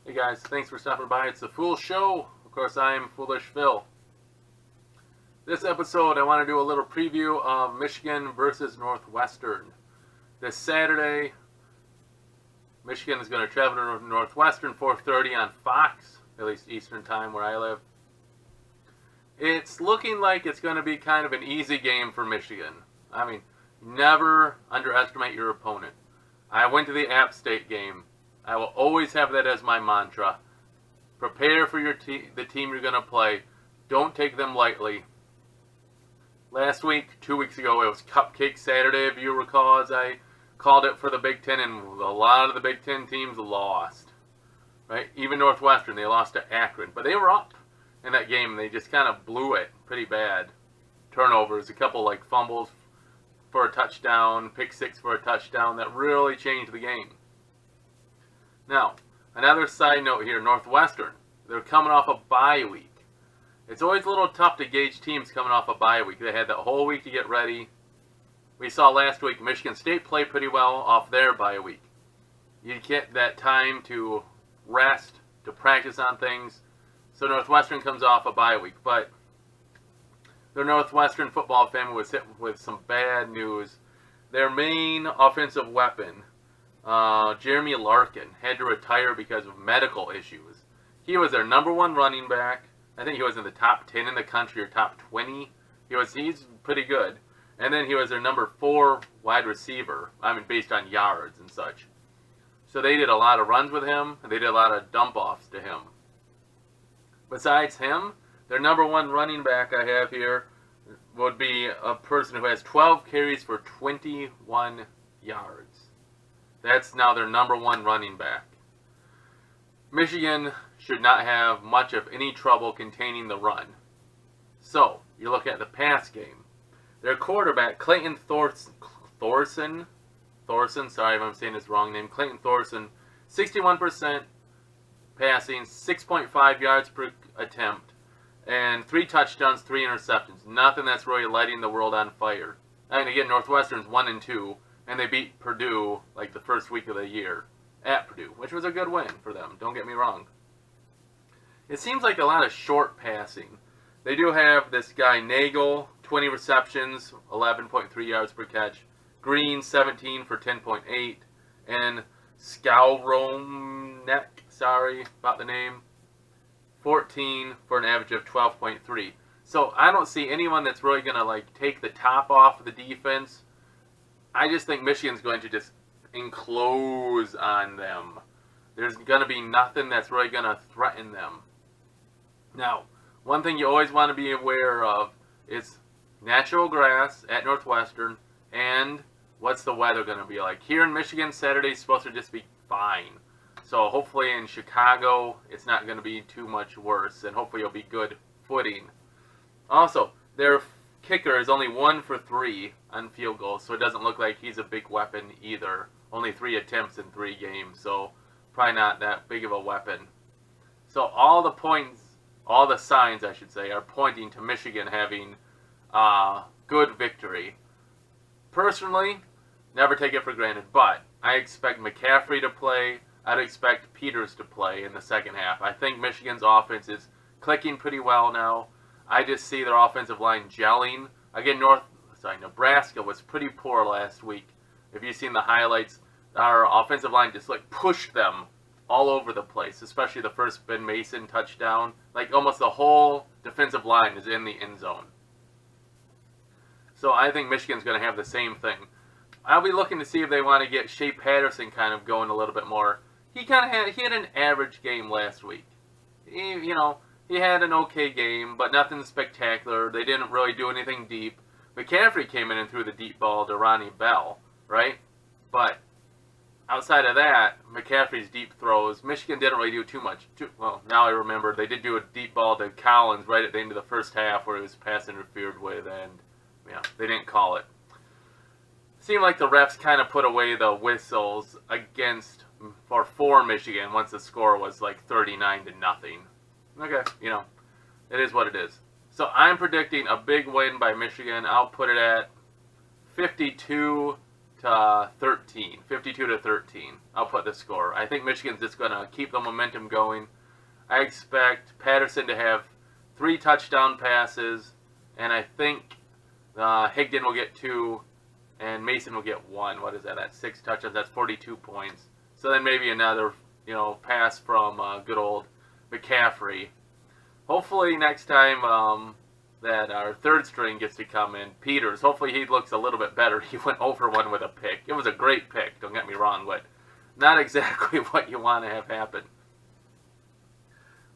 Hey guys, thanks for stopping by. It's the Foolish Show. Of course, I'm Foolish Phil. This episode, I want to do a little preview of Michigan versus Northwestern. This Saturday, Michigan is going to travel to Northwestern, 4:30 on Fox, at least Eastern Time where I live. It's looking like it's going to be kind of an easy game for Michigan. I mean, never underestimate your opponent. I went to the App State game. I will always have that as my mantra. Prepare for the team you're going to play. Don't take them lightly. Last week, 2 weeks ago, it was Cupcake Saturday, if you recall, as I called it for the Big Ten, and a lot of the Big Ten teams lost. Right? Even Northwestern, they lost to Akron. But they were up in that game, and they just kind of blew it pretty bad. Turnovers, a couple like fumbles for a touchdown, pick six for a touchdown, that really changed the game. Now, another side note here, Northwestern, they're coming off a bye week. It's always a little tough to gauge teams coming off a bye week. They had that whole week to get ready. We saw last week Michigan State play pretty well off their bye week. You get that time to rest, to practice on things. So Northwestern comes off a bye week. But the Northwestern football family was hit with some bad news. Their main offensive weapon, Jeremy Larkin, had to retire because of medical issues. He was their number one running back. I think he was in the top 10 in the country or top 20. He's pretty good. And then he was their number 4 wide receiver, based on yards and such. So they did a lot of runs with him, and they did a lot of dump-offs to him. Besides him, their number 1 running back I have here would be a person who has 12 carries for 21 yards. That's now their number 1 running back. Michigan should not have much of any trouble containing the run. So, you look at the pass game. Their quarterback, Clayton Thorson, sorry if I'm saying his wrong name, Clayton Thorson, 61% passing, 6.5 yards per attempt, and 3 touchdowns, 3 interceptions. Nothing that's really lighting the world on fire. And again, Northwestern's 1-2, and they beat Purdue like the first week of the year at Purdue, which was a good win for them, don't get me wrong. It seems like a lot of short passing. They do have this guy Nagel, 20 receptions, 11.3 yards per catch. Green, 17 for 10.8. And Skowronek, sorry about the name, 14 for an average of 12.3. So I don't see anyone that's really going to take the top off of the defense. I just think Michigan's going to just enclose on them. There's going to be nothing that's really going to threaten them. Now, one thing you always want to be aware of is natural grass at Northwestern, and what's the weather going to be like. Here in Michigan, Saturday is supposed to just be fine. So hopefully in Chicago, it's not going to be too much worse, and hopefully it'll be good footing. Also, their kicker is only 1 for 3 on field goals, so it doesn't look like he's a big weapon either. Only 3 attempts in 3 games, so probably not that big of a weapon. So all the signs, I should say, are pointing to Michigan having good victory. Personally, never take it for granted, but I expect McCaffrey to play. I'd expect Peters to play in the second half. I think Michigan's offense is clicking pretty well now. I just see their offensive line gelling. Again, Nebraska was pretty poor last week. If you've seen the highlights, our offensive line just pushed them all over the place, especially the first Ben Mason touchdown. Almost the whole defensive line is in the end zone. So I think Michigan's going to have the same thing. I'll be looking to see if they want to get Shea Patterson kind of going a little bit more. He had an average game last week. He had an okay game, but nothing spectacular. They didn't really do anything deep. McCaffrey came in and threw the deep ball to Ronnie Bell, right? But outside of that, McCaffrey's deep throws, Michigan didn't really do too much. Well, now I remember, they did do a deep ball to Collins right at the end of the first half where it was pass interfered with, and they didn't call it. Seemed like the refs kind of put away the whistles for Michigan once the score was 39-0. Okay, it is what it is. So I'm predicting a big win by Michigan. I'll put it at 52 to 13, 52 to 13. I'll put the score. I think Michigan's just going to keep the momentum going. I expect Patterson to have 3 touchdown passes, and I think Higdon will get 2, and Mason will get 1. What is that? That's 6 touchdowns. That's 42 points. So then maybe another, pass from good old McCaffrey. Hopefully next time that our third string gets to come in, Peters, hopefully he looks a little bit better. He went over one with a pick. It was a great pick, don't get me wrong, but not exactly what you want to have happen.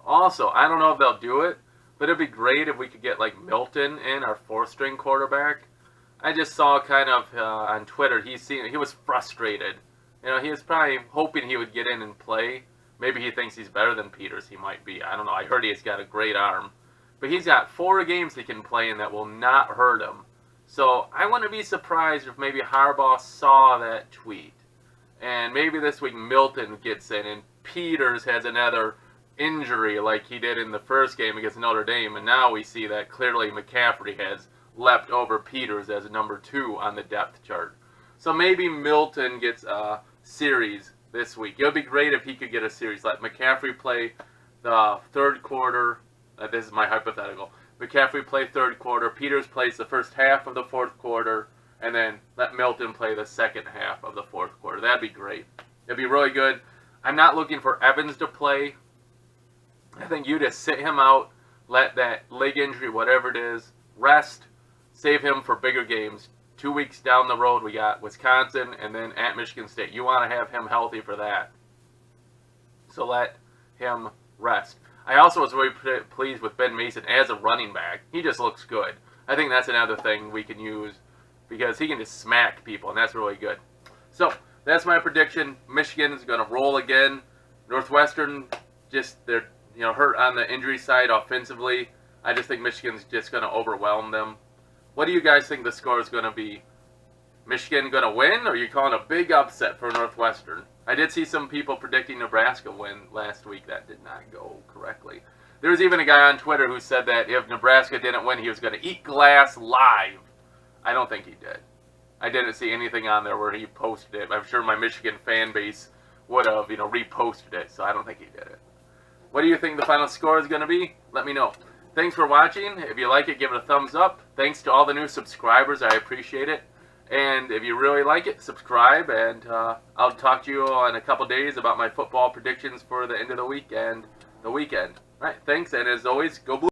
Also, I don't know if they'll do it, but it'd be great if we could get like Milton in, our 4th string quarterback. I just saw kind of on Twitter, he was frustrated. He was probably hoping he would get in and play. Maybe he thinks he's better than Peters. He might be. I don't know. I heard he's got a great arm. But he's got 4 games he can play in that will not hurt him. So I wouldn't be surprised if maybe Harbaugh saw that tweet. And maybe this week Milton gets in and Peters has another injury like he did in the first game against Notre Dame. And now we see that clearly McCaffrey has leapt over Peters as number 2 on the depth chart. So maybe Milton gets a series this week. It would be great if he could get a series. Let McCaffrey play the 3rd quarter. This is my hypothetical. McCaffrey play 3rd quarter. Peters plays the first half of the 4th quarter. And then let Milton play the second half of the 4th quarter. That'd be great. It'd be really good. I'm not looking for Evans to play. I think you just sit him out. Let that leg injury, whatever it is, rest. Save him for bigger games. 2 weeks down the road, we got Wisconsin and then at Michigan State. You want to have him healthy for that. So let him rest. I also was really pleased with Ben Mason as a running back. He just looks good. I think that's another thing we can use because he can just smack people, and that's really good. So that's my prediction. Michigan is going to roll again. Northwestern, they're hurt on the injury side offensively. I just think Michigan's just going to overwhelm them. What do you guys think the score is going to be? Michigan going to win, or are you calling a big upset for Northwestern? I did see some people predicting Nebraska win last week. That did not go correctly. There was even a guy on Twitter who said that if Nebraska didn't win, he was going to eat glass live. I don't think he did. I didn't see anything on there where he posted it. I'm sure my Michigan fan base would have, reposted it, so I don't think he did it. What do you think the final score is going to be? Let me know. Thanks for watching. If you like it, give it a thumbs up. Thanks to all the new subscribers. I appreciate it. And if you really like it, subscribe. And I'll talk to you in a couple days about my football predictions for the end of the week and the weekend. All right, thanks. And as always, go Blue.